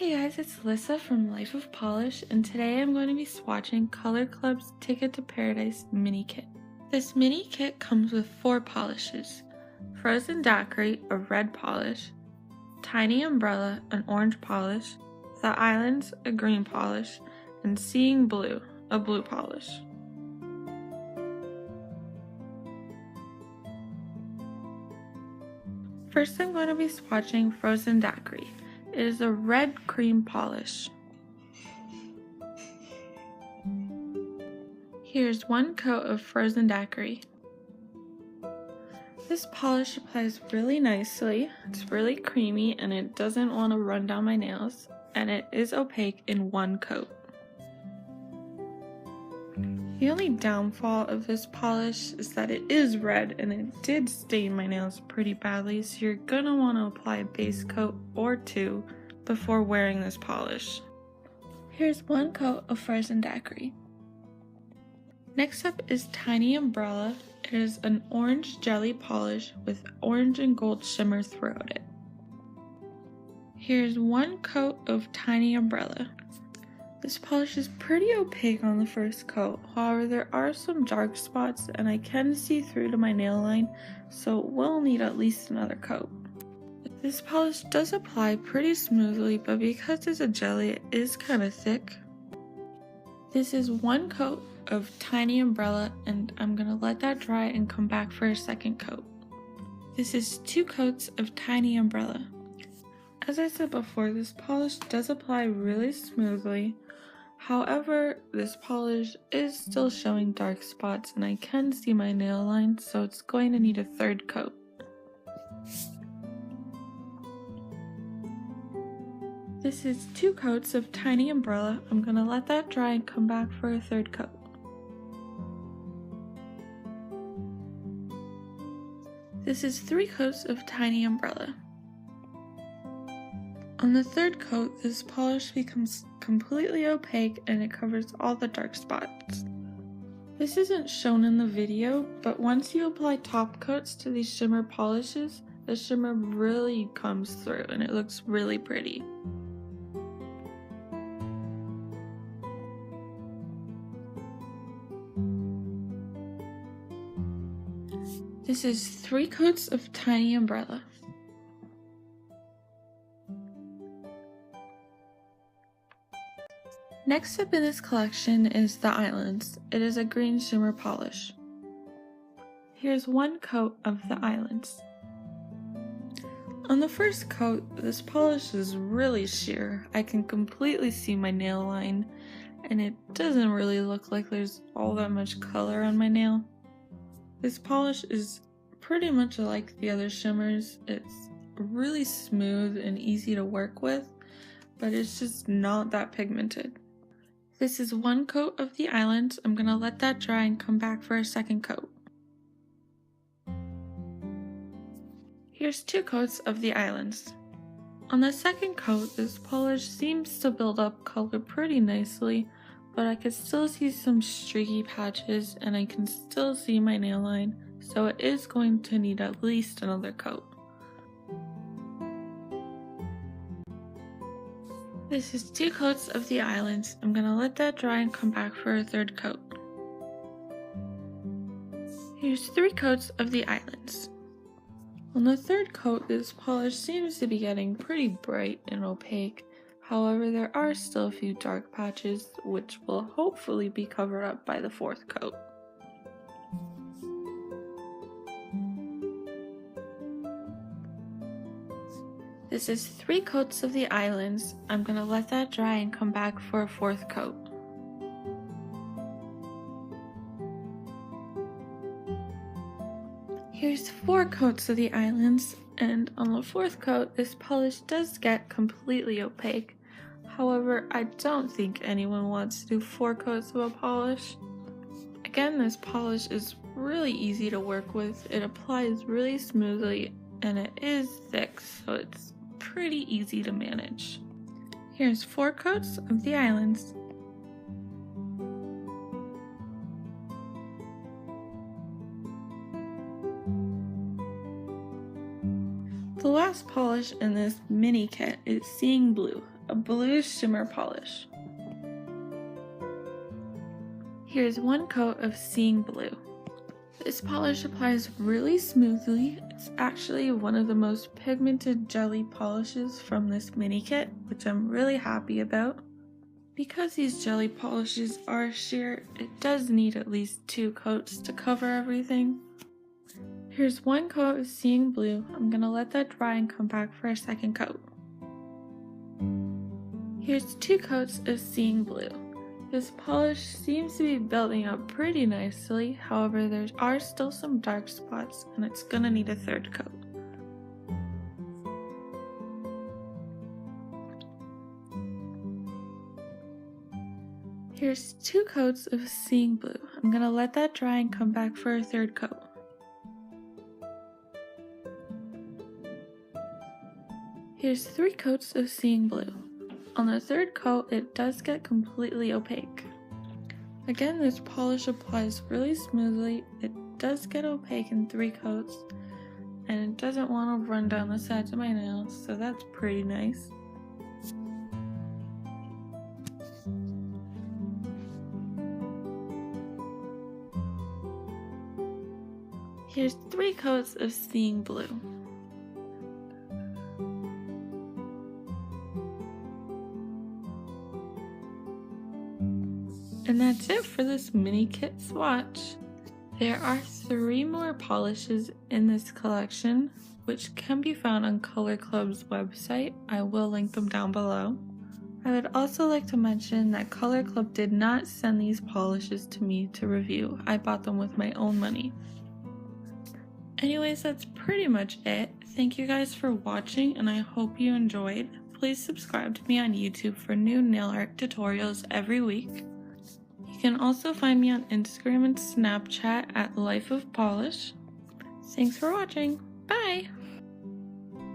Hey guys, it's Lissa from Life of Polish, and today I'm going to be swatching Color Club's Ticket to Paradise mini kit. This mini kit comes with 4 polishes: Frozen Daiquiri, a red polish; Tiny Umbrella, an orange polish; The Islands, a green polish; and Seeing Blue, a blue polish. First I'm going to be swatching Frozen Daiquiri. It is a red cream polish. Here's 1 coat of Frozen Daiquiri. This polish applies really nicely. It's really creamy and it doesn't want to run down my nails, and it is opaque in 1 coat. The only downfall of this polish is that it is red and it did stain my nails pretty badly, so you're gonna want to apply a base coat or 2 before wearing this polish. Here's 1 coat of Frozen Daiquiri. Next up is Tiny Umbrella. It is an orange jelly polish with orange and gold shimmer throughout it. Here's 1 coat of Tiny Umbrella. This polish is pretty opaque on the first coat, however there are some dark spots and I can see through to my nail line, so it will need at least another coat. This polish does apply pretty smoothly, but because it's a jelly, it is kind of thick. This is 1 coat of Tiny Umbrella, and I'm going to let that dry and come back for a second coat. This is 2 coats of Tiny Umbrella. As I said before, this polish does apply really smoothly. However, this polish is still showing dark spots and I can see my nail line, so it's going to need a 3rd coat. This is 2 coats of Tiny Umbrella. I'm going to let that dry and come back for a 3rd coat. This is 3 coats of Tiny Umbrella. On the 3rd coat, this polish becomes completely opaque and it covers all the dark spots. This isn't shown in the video, but once you apply top coats to these shimmer polishes, the shimmer really comes through and it looks really pretty. This is 3 coats of Tiny Umbrella. Next up in this collection is The Islands. It is a green shimmer polish. Here's 1 coat of The Islands. On the first coat, this polish is really sheer. I can completely see my nail line, and it doesn't really look like there's all that much color on my nail. This polish is pretty much like the other shimmers. It's really smooth and easy to work with, but it's just not that pigmented. This is 1 coat of The Islands. I'm going to let that dry and come back for a 2nd coat. Here's 2 coats of The Islands. On the 2nd coat, this polish seems to build up color pretty nicely, but I can still see some streaky patches and I can still see my nail line, so it is going to need at least another coat. This is 2 coats of The Islands. I'm going to let that dry and come back for a 3rd coat. Here's 3 coats of The Islands. On the 3rd coat, this polish seems to be getting pretty bright and opaque. However, there are still a few dark patches, which will hopefully be covered up by the 4th coat. This is 3 coats of The Islands. I'm going to let that dry and come back for a 4th coat. Here's 4 coats of The Islands, and on the 4th coat, this polish does get completely opaque. However, I don't think anyone wants to do 4 coats of a polish. Again, this polish is really easy to work with. It applies really smoothly and it is thick, so it's pretty easy to manage. Here's 4 coats of The Islands. The last polish in this mini kit is Seeing Blue, a blue shimmer polish. Here's one coat of Seeing Blue. This polish applies really smoothly. It's actually one of the most pigmented jelly polishes from this mini kit, which I'm really happy about. Because these jelly polishes are sheer, it does need at least 2 coats to cover everything. Here's one coat of Seeing Blue. I'm gonna let that dry and come back for a second coat. Here's 2 coats of Seeing Blue. This polish seems to be building up pretty nicely, however there are still some dark spots and it's gonna need a 3rd coat. Here's 2 coats of Seeing Blue. I'm gonna let that dry and come back for a 3rd coat. Here's 3 coats of Seeing Blue. On the 3rd coat, it does get completely opaque. Again, this polish applies really smoothly. It does get opaque in 3 coats, and it doesn't want to run down the sides of my nails, so that's pretty nice. Here's 3 coats of Seeing Blue. And that's it for this mini kit swatch. There are 3 more polishes in this collection, which can be found on Color Club's website. I will link them down below. I would also like to mention that Color Club did not send these polishes to me to review. I bought them with my own money. Anyways, that's pretty much it. Thank you guys for watching and I hope you enjoyed. Please subscribe to me on YouTube for new nail art tutorials every week. You can also find me on Instagram and Snapchat at Life of Polish. Thanks for watching. Bye!